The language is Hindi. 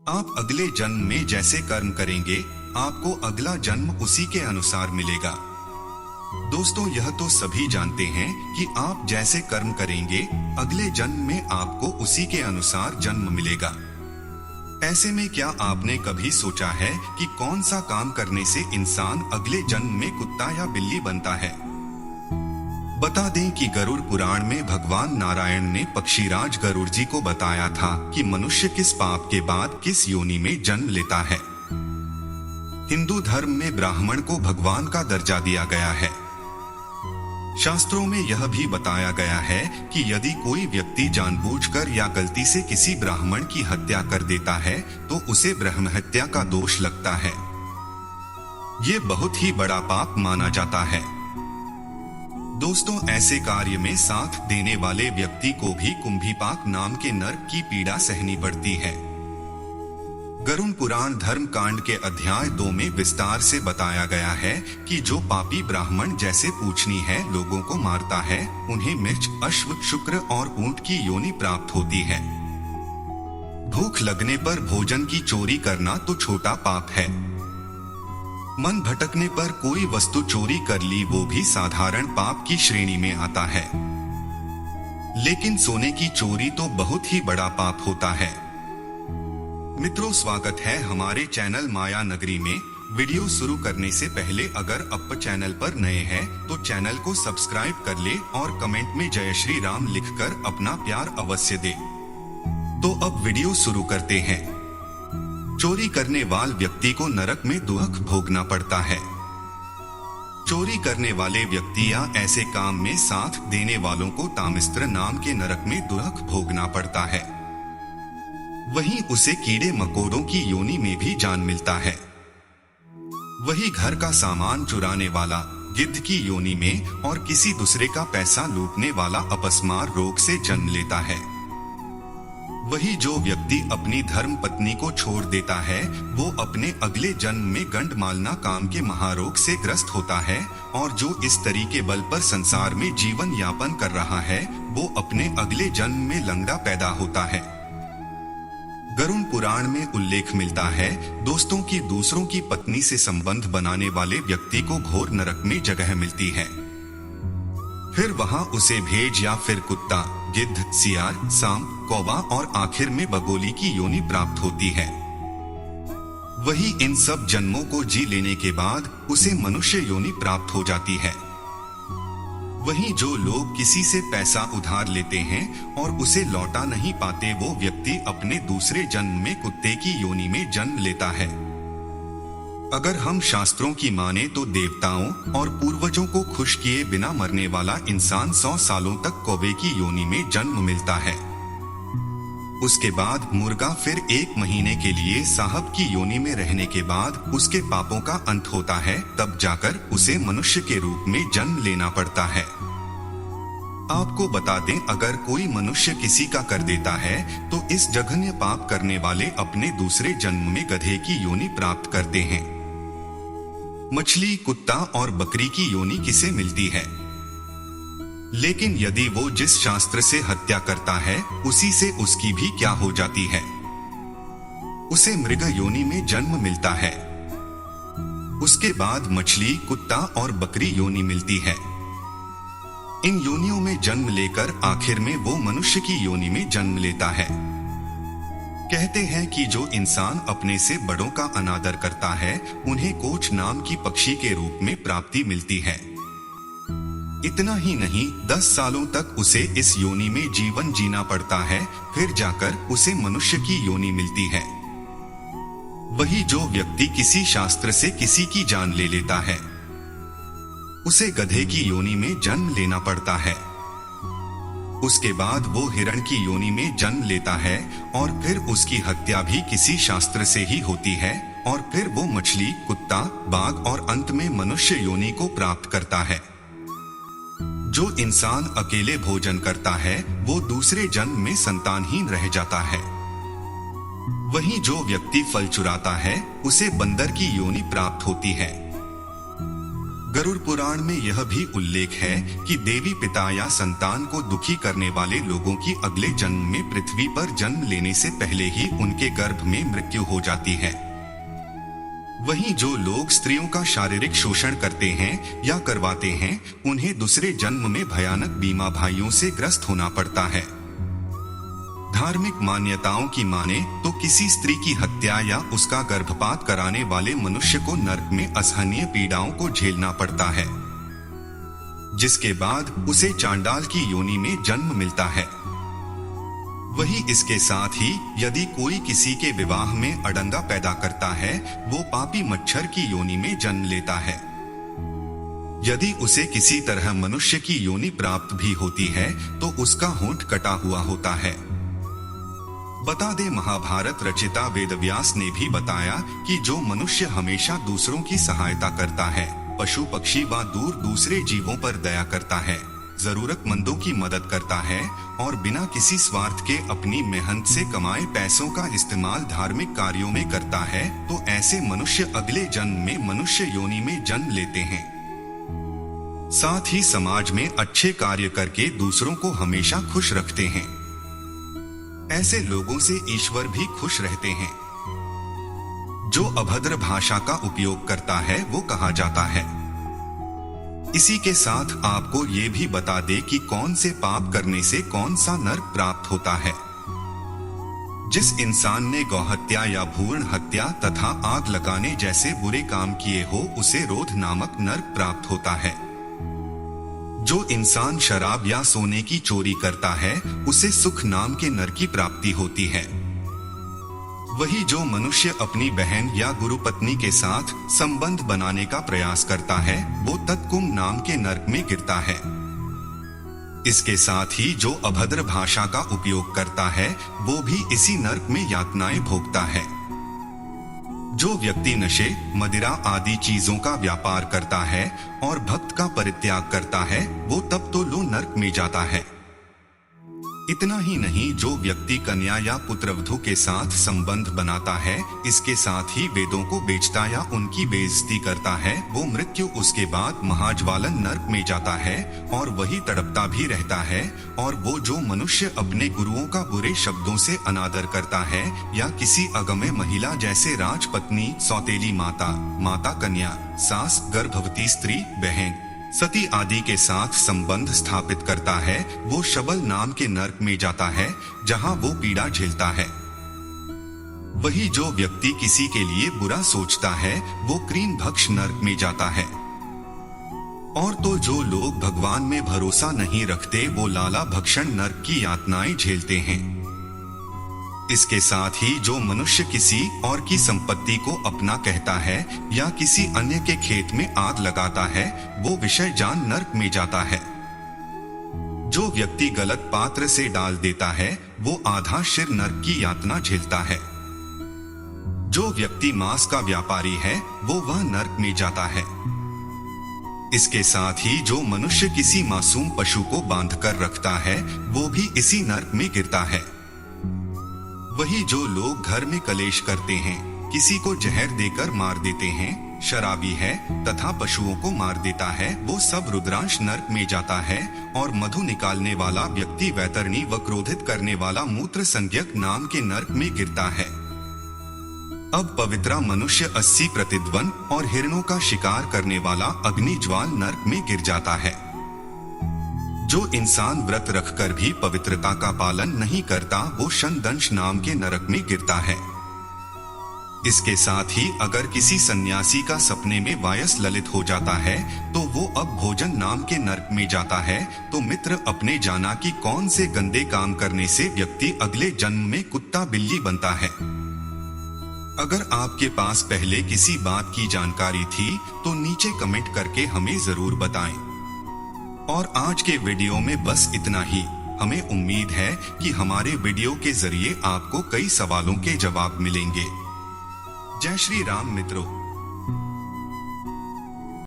आप अगले जन्म में जैसे कर्म करेंगे, आपको अगला जन्म उसी के अनुसार मिलेगा। दोस्तों, यह तो सभी जानते हैं कि आप जैसे कर्म करेंगे, अगले जन्म में आपको उसी के अनुसार जन्म मिलेगा। ऐसे में क्या आपने कभी सोचा है कि कौन सा काम करने से इंसान अगले जन्म में कुत्ता या बिल्ली बनता है? बता दें कि गरुड़ पुराण में भगवान नारायण ने पक्षीराज गरुड़ जी को बताया था कि मनुष्य किस पाप के बाद किस योनि में जन्म लेता है। हिंदू धर्म में ब्राह्मण को भगवान का दर्जा दिया गया है। शास्त्रों में यह भी बताया गया है कि यदि कोई व्यक्ति जानबूझकर या गलती से किसी ब्राह्मण की हत्या कर देता है तो उसे ब्रह्म हत्या का दोष लगता है। ये बहुत ही बड़ा पाप माना जाता है। दोस्तों, ऐसे कार्य में साथ देने वाले व्यक्ति को भी कुंभीपाक नाम के नरक की पीड़ा सहनी पड़ती है। गरुड़ पुराण धर्म कांड के अध्याय 2 में विस्तार से बताया गया है कि जो पापी ब्राह्मण जैसे पूछनीय लोगों को मारता है, उन्हें मिर्च, अश्व, शुक्र और ऊंट की योनि प्राप्त होती है। भूख लगने पर भोजन की चोरी करना तो छोटा पाप है। मन भटकने पर कोई वस्तु चोरी कर ली, वो भी साधारण पाप की श्रेणी में आता है। लेकिन सोने की चोरी तो बहुत ही बड़ा पाप होता है। मित्रों, स्वागत है हमारे चैनल माया नगरी में। वीडियो शुरू करने से पहले अगर आप चैनल पर नए हैं तो चैनल को सब्सक्राइब कर ले और कमेंट में जय श्री राम लिखकर अपना प्यार अवश्य दे। तो अब वीडियो शुरू करते हैं। चोरी करने वाले व्यक्ति को नरक में दुख भोगना पड़ता है। चोरी करने वाले व्यक्ति या ऐसे काम में साथ देने वालों को तामिस्त्र नाम के नरक में दुख भोगना पड़ता है। वहीं उसे कीड़े मकोड़ों की योनि में भी जान मिलता है। वही घर का सामान चुराने वाला गिद्ध की योनि में और किसी दूसरे का पैसा लूटने वाला अपस्मार रोग से जन्म लेता है। वही जो व्यक्ति अपनी धर्म पत्नी को छोड़ देता है, वो अपने अगले जन्म में गंडमालना काम के महारोग से ग्रस्त होता है। और जो इस तरीके बल पर संसार में जीवन यापन कर रहा है, वो अपने अगले जन्म में लंगड़ा पैदा होता है। गरुड़ पुराण में उल्लेख मिलता है दोस्तों की दूसरों की पत्नी से संबंध बनाने वाले व्यक्ति को घोर नरक में जगह मिलती है। फिर वहां उसे भेज या फिर कुत्ता, गिद्ध, सियार, सांप, कौवा और आखिर में बगोली की योनि प्राप्त होती है। वही इन सब जन्मों को जी लेने के बाद उसे मनुष्य योनि प्राप्त हो जाती है। वहीं जो लोग किसी से पैसा उधार लेते हैं और उसे लौटा नहीं पाते, वो व्यक्ति अपने दूसरे जन्म में कुत्ते की योनि में जन्म लेता है। अगर हम शास्त्रों की माने तो देवताओं और पूर्वजों को खुश किए बिना मरने वाला इंसान 100 सालों तक कौवे की योनि में जन्म मिलता है। उसके बाद मुर्गा फिर 1 महीने के लिए साहब की योनि में रहने के बाद उसके पापों का अंत होता है, तब जाकर उसे मनुष्य के रूप में जन्म लेना पड़ता है। आपको बता दें, अगर कोई मनुष्य किसी का कर देता है तो इस जघन्य पाप करने वाले अपने दूसरे जन्म में गधे की योनि प्राप्त करते हैं। मछली, कुत्ता और बकरी की योनि किसे मिलती है? लेकिन यदि वो जिस शास्त्र से हत्या करता है उसी से उसकी भी क्या हो जाती है? उसे मृग योनि में जन्म मिलता है। उसके बाद मछली, कुत्ता और बकरी योनि मिलती है। इन योनियों में जन्म लेकर आखिर में वो मनुष्य की योनि में जन्म लेता है। कहते हैं कि जो इंसान अपने से बड़ों का अनादर करता है, उन्हें कोच नाम की पक्षी के रूप में प्राप्ति मिलती है। इतना ही नहीं, 10 सालों तक उसे इस योनि में जीवन जीना पड़ता है, फिर जाकर उसे मनुष्य की योनि मिलती है। वही जो व्यक्ति किसी शास्त्र से किसी की जान ले लेता है, उसे गधे की योनि में जन्म लेना पड़ता है। उसके बाद वो हिरण की योनि में जन्म लेता है और फिर उसकी हत्या भी किसी शास्त्र से ही होती है, और फिर वो मछली, कुत्ता, बाघ और अंत में मनुष्य योनि को प्राप्त करता है। जो इंसान अकेले भोजन करता है वो दूसरे जन्म में संतानहीन रह जाता है। वहीं जो व्यक्ति फल चुराता है उसे बंदर की योनि प्राप्त होती है। गरुड़ पुराण में यह भी उल्लेख है कि देवी पिता या संतान को दुखी करने वाले लोगों की अगले जन्म में पृथ्वी पर जन्म लेने से पहले ही उनके गर्भ में मृत्यु हो जाती है। वहीं जो लोग स्त्रियों का शारीरिक शोषण करते हैं या करवाते हैं, उन्हें दूसरे जन्म में भयानक बीमारियों से ग्रस्त होना पड़ता है। धार्मिक मान्यताओं की माने तो किसी स्त्री की हत्या या उसका गर्भपात कराने वाले मनुष्य को नरक में असहनीय पीड़ाओं को झेलना पड़ता है, जिसके बाद उसे चांडाल की योनि में जन्म मिलता है। वही इसके साथ ही यदि कोई किसी के विवाह में अड़ंगा पैदा करता है, वो पापी मच्छर की योनि में जन्म लेता है। यदि उसे किसी तरह मनुष्य की योनि प्राप्त भी होती है तो उसका होंठ कटा हुआ होता है। बता दे, महाभारत रचिता वेदव्यास ने भी बताया कि जो मनुष्य हमेशा दूसरों की सहायता करता है, पशु पक्षी व दूर दूसरे जीवों पर दया करता है, जरूरतमंदों की मदद करता है और बिना किसी स्वार्थ के अपनी मेहनत से कमाए पैसों का इस्तेमाल धार्मिक कार्यों में करता है, तो ऐसे मनुष्य अगले जन्म में मनुष्य योनि में जन्म लेते हैं। साथ ही समाज में अच्छे कार्य करके दूसरों को हमेशा खुश रखते हैं। ऐसे लोगों से ईश्वर भी खुश रहते हैं। जो अभद्र भाषा का उपयोग करता है वो कहा जाता है। इसी के साथ आपको ये भी बता दे कि कौन से पाप करने से कौन सा नरक प्राप्त होता है। जिस इंसान ने गौहत्या या भ्रूण हत्या तथा आग लगाने जैसे बुरे काम किए हो, उसे रोध नामक नरक प्राप्त होता है। जो इंसान शराब या सोने की चोरी करता है, उसे सुख नाम के नरक की प्राप्ति होती है। वही जो मनुष्य अपनी बहन या गुरु पत्नी के साथ संबंध बनाने का प्रयास करता है, वो तत्कुम नाम के नरक में गिरता है। इसके साथ ही जो अभद्र भाषा का उपयोग करता है, वो भी इसी नरक में यातनाएं भोगता है। जो व्यक्ति नशे, मदिरा आदि चीजों का व्यापार करता है और भक्त का परित्याग करता है, वो तब तो लो नरक में जाता है। इतना ही नहीं, जो व्यक्ति कन्या या पुत्रवधू के साथ संबंध बनाता है, इसके साथ ही वेदों को बेचता या उनकी बेइज्जती करता है, वो मृत्यु उसके बाद महाज्वालन नरक में जाता है और वही तड़पता भी रहता है। और वो जो मनुष्य अपने गुरुओं का बुरे शब्दों से अनादर करता है या किसी अगम्य महिला जैसे राजपत्नी, सौतेली माता, माता कन्या, सास, गर्भवती स्त्री, बहन, सती आदि के साथ संबंध स्थापित करता है, वो शबल नाम के नरक में जाता है, जहां वो पीड़ा झेलता है। वही जो व्यक्ति किसी के लिए बुरा सोचता है, वो क्रीम भक्ष नरक में जाता है। और तो जो लोग भगवान में भरोसा नहीं रखते, वो लाला भक्षण नरक की यातनाएं झेलते हैं। इसके साथ ही जो मनुष्य किसी और की संपत्ति को अपना कहता है या किसी अन्य के खेत में आग लगाता है, वो विषय जान नरक में जाता है। जो व्यक्ति गलत पात्र से डाल देता है, वो आधा शिर नरक की यातना झेलता है। जो व्यक्ति मांस का व्यापारी है, वो वह नरक में जाता है। इसके साथ ही जो मनुष्य किसी मासूम पशु को बांधकर रखता है, वो भी इसी नरक में गिरता है। वही जो लोग घर में कलेश करते हैं, किसी को जहर देकर मार देते हैं, शराबी है तथा पशुओं को मार देता है, वो सब रुद्रांश नरक में जाता है। और मधु निकालने वाला व्यक्ति वैतरणी व क्रोधित करने वाला मूत्र संज्ञक नाम के नरक में गिरता है। अब पवित्रा मनुष्य 80 प्रतिद्वन और हिरणों का शिकार करने वाला अग्नि ज्वाल नरक में गिर जाता है। जो इंसान व्रत रखकर भी पवित्रता का पालन नहीं करता, वो शनदंश नाम के नरक में गिरता है। इसके साथ ही अगर किसी सन्यासी का सपने में वायस ललित हो जाता है, तो वो अब भोजन नाम के नरक में जाता है। तो मित्र, अपने जाना कि कौन से गंदे काम करने से व्यक्ति अगले जन्म में कुत्ता बिल्ली बनता है। अगर आपके पास पहले किसी बात की जानकारी थी तो नीचे कमेंट करके हमें जरूर बताएं। और आज के वीडियो में बस इतना ही। हमें उम्मीद है कि हमारे वीडियो के जरिए आपको कई सवालों के जवाब मिलेंगे। जय श्री राम मित्रों।